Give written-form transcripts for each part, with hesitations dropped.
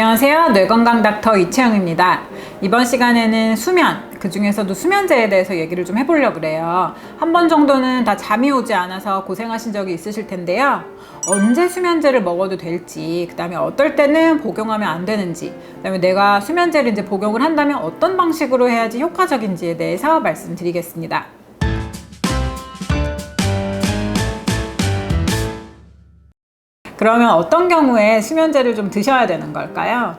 안녕하세요. 뇌건강 닥터 이채영입니다. 이번 시간에는 수면, 그 중에서도 수면제에 대해서 얘기를 좀 해보려고 그래요. 한 번 정도는 다 잠이 오지 않아서 고생하신 적이 있으실 텐데요. 언제 수면제를 먹어도 될지, 그 다음에 어떨 때는 복용하면 안 되는지, 그 다음에 내가 수면제를 이제 복용을 한다면 어떤 방식으로 해야지 효과적인지에 대해서 말씀드리겠습니다. 그러면 어떤 경우에 수면제를 좀 드셔야 되는 걸까요?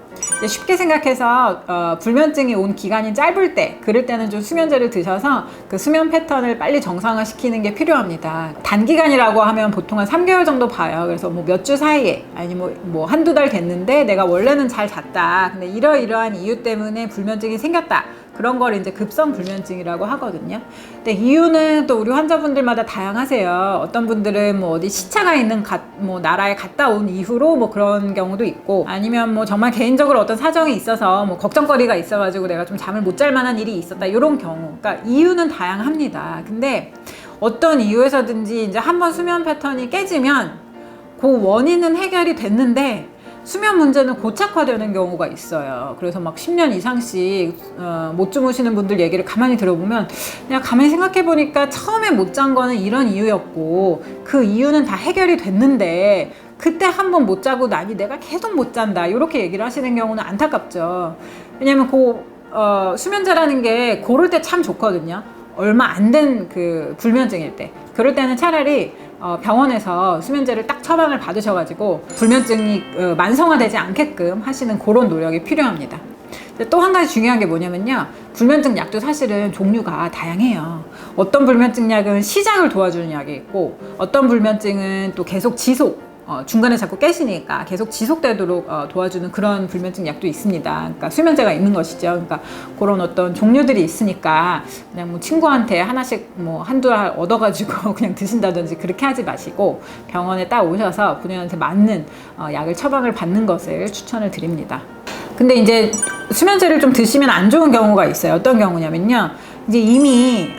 쉽게 생각해서 불면증이 온 기간이 짧을 때, 그럴 때는 좀 수면제를 드셔서 그 수면 패턴을 빨리 정상화시키는 게 필요합니다. 단기간이라고 하면 보통 한 3개월 정도 봐요. 그래서 뭐 몇 주 사이에, 아니 뭐 한두 달 됐는데 내가 원래는 잘 잤다, 근데 이러이러한 이유 때문에 불면증이 생겼다, 그런 걸 이제 급성 불면증이라고 하거든요. 근데 이유는 또 우리 환자분들마다 다양하세요. 어떤 분들은 뭐 어디 시차가 있는 뭐 나라에 갔다 온 이후로 뭐 그런 경우도 있고, 아니면 뭐 정말 개인적으로 어떤 사정이 있어서 뭐 걱정거리가 있어가지고 내가 좀 잠을 못 잘 만한 일이 있었다, 이런 경우. 그러니까 이유는 다양합니다. 근데 어떤 이유에서든지 이제 한번 수면 패턴이 깨지면 그 원인은 해결이 됐는데 수면 문제는 고착화되는 경우가 있어요. 그래서 막 10년 이상씩 못 주무시는 분들 얘기를 가만히 들어보면, 그냥 가만히 생각해 보니까 처음에 못 잔 거는 이런 이유였고 그 이유는 다 해결이 됐는데 그때 한번 못 자고 나니 내가 계속 못 잔다, 이렇게 얘기를 하시는 경우는 안타깝죠. 왜냐면 수면제라는 게 고를 때 참 좋거든요. 얼마 안 된 그 불면증일 때, 그럴 때는 차라리 병원에서 수면제를 딱 처방을 받으셔가지고 불면증이 만성화되지 않게끔 하시는 그런 노력이 필요합니다. 또 한 가지 중요한 게 뭐냐면요, 불면증 약도 사실은 종류가 다양해요. 어떤 불면증 약은 시작을 도와주는 약이 있고, 어떤 불면증은 또 계속 중간에 자꾸 깨시니까 계속 지속되도록 도와주는 그런 불면증 약도 있습니다. 그러니까 수면제가 있는 것이죠. 그러니까 그런 어떤 종류들이 있으니까 그냥 뭐 친구한테 하나씩 뭐 한두 알 얻어가지고 그냥 드신다든지 그렇게 하지 마시고 병원에 딱 오셔서 본인한테 맞는 약을 처방을 받는 것을 추천을 드립니다. 근데 이제 수면제를 좀 드시면 안 좋은 경우가 있어요. 어떤 경우냐면요, 이제 이미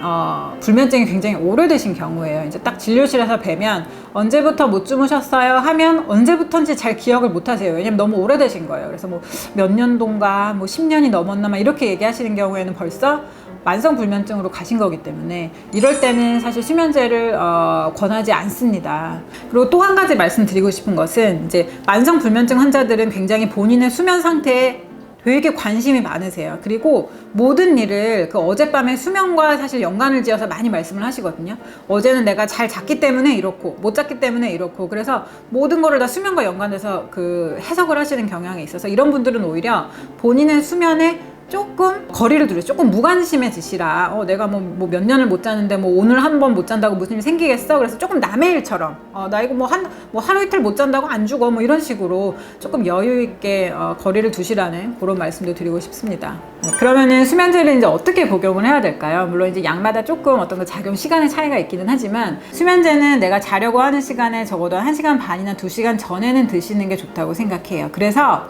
불면증이 굉장히 오래되신 경우예요. 이제 딱 진료실에서 뵈면 언제부터 못 주무셨어요 하면 언제부턴지 잘 기억을 못 하세요. 왜냐면 너무 오래되신 거예요. 그래서 뭐 몇 년도인가 뭐 10년이 넘었나 막 이렇게 얘기하시는 경우에는 벌써 만성 불면증으로 가신 거기 때문에 이럴 때는 사실 수면제를 권하지 않습니다. 그리고 또 한 가지 말씀드리고 싶은 것은, 이제 만성 불면증 환자들은 굉장히 본인의 수면 상태에 되게 관심이 많으세요. 그리고 모든 일을 그 어젯밤에 수면과 사실 연관을 지어서 많이 말씀을 하시거든요. 어제는 내가 잘 잤기 때문에 이렇고 못 잤기 때문에 이렇고, 그래서 모든 거를 다 수면과 연관해서 그 해석을 하시는 경향이 있어서 이런 분들은 오히려 본인의 수면에 조금 거리를 두세요. 조금 무관심해지시라. 내가 뭐 몇 년을 못 자는데 뭐 오늘 한 번 못 잔다고 무슨 일이 생기겠어? 그래서 조금 남의 일처럼 나 이거 뭐 하루 이틀 못 잔다고 안 죽어, 뭐 이런 식으로 조금 여유 있게 거리를 두시라는 그런 말씀도 드리고 싶습니다. 그러면은 수면제를 이제 어떻게 복용을 해야 될까요? 물론 이제 약마다 조금 어떤 그 작용 시간의 차이가 있기는 하지만, 수면제는 내가 자려고 하는 시간에 적어도 1시간 반이나 2시간 전에는 드시는 게 좋다고 생각해요. 그래서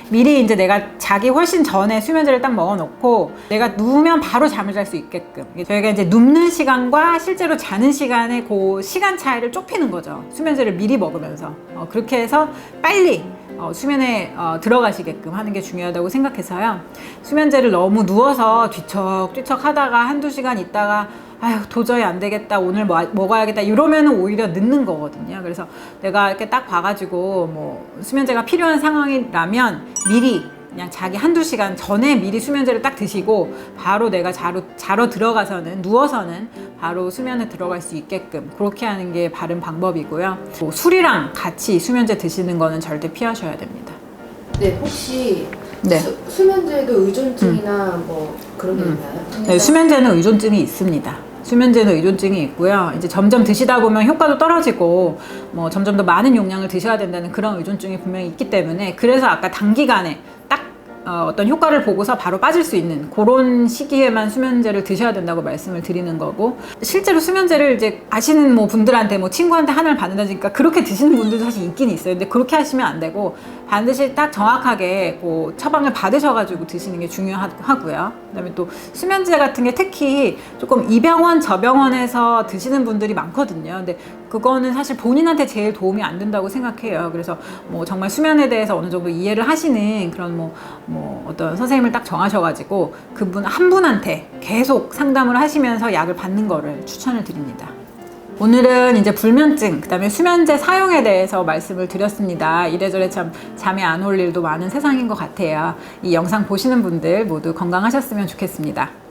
미리 이제 내가 자기 훨씬 전에 수면제를 딱 먹어놓고 내가 누우면 바로 잠을 잘 수 있게끔, 저희가 이제 눕는 시간과 실제로 자는 시간의 그 시간 차이를 좁히는 거죠. 수면제를 미리 먹으면서 그렇게 해서 빨리 수면에 들어가시게끔 하는 게 중요하다고 생각해서요. 수면제를 너무 누워서 뒤척뒤척 하다가 한두 시간 있다가 아유 도저히 안 되겠다, 오늘 먹어야겠다, 이러면은 오히려 늦는 거거든요. 그래서 내가 이렇게 딱 봐가지고 뭐 수면제가 필요한 상황이라면 미리 그냥 자기 한두 시간 전에 미리 수면제를 딱 드시고 바로 내가 자러 들어가서는, 누워서는 바로 수면에 들어갈 수 있게끔 그렇게 하는 게 바른 방법이고요. 뭐 술이랑 같이 수면제 드시는 거는 절대 피하셔야 됩니다. 네, 혹시 네. 수면제도 의존증이나 뭐 그런 게 있나요? 네, 수면제는 의존증이 있습니다. 수면제는 의존증이 있고요. 이제 점점 드시다 보면 효과도 떨어지고 뭐 점점 더 많은 용량을 드셔야 된다는 그런 의존증이 분명히 있기 때문에, 그래서 아까 단기간에 딱 어떤 효과를 보고서 바로 빠질 수 있는 그런 시기에만 수면제를 드셔야 된다고 말씀을 드리는 거고, 실제로 수면제를 이제 아시는 뭐 분들한테 뭐 친구한테 하나를 받는다니까 그렇게 드시는 분들도 사실 있긴 있어요. 근데 그렇게 하시면 안 되고 반드시 딱 정확하게 그 처방을 받으셔가지고 드시는 게 중요하고요. 그다음에 또 수면제 같은 게 특히 조금 이 병원 저 병원에서 드시는 분들이 많거든요. 근데 그거는 사실 본인한테 제일 도움이 안 된다고 생각해요. 그래서 뭐 정말 수면에 대해서 어느 정도 이해를 하시는 그런 뭐 어떤 선생님을 딱 정하셔가지고 그분 한 분한테 계속 상담을 하시면서 약을 받는 거를 추천을 드립니다. 오늘은 이제 불면증, 그 다음에 수면제 사용에 대해서 말씀을 드렸습니다. 이래저래 참 잠이 안 올 일도 많은 세상인 것 같아요. 이 영상 보시는 분들 모두 건강하셨으면 좋겠습니다.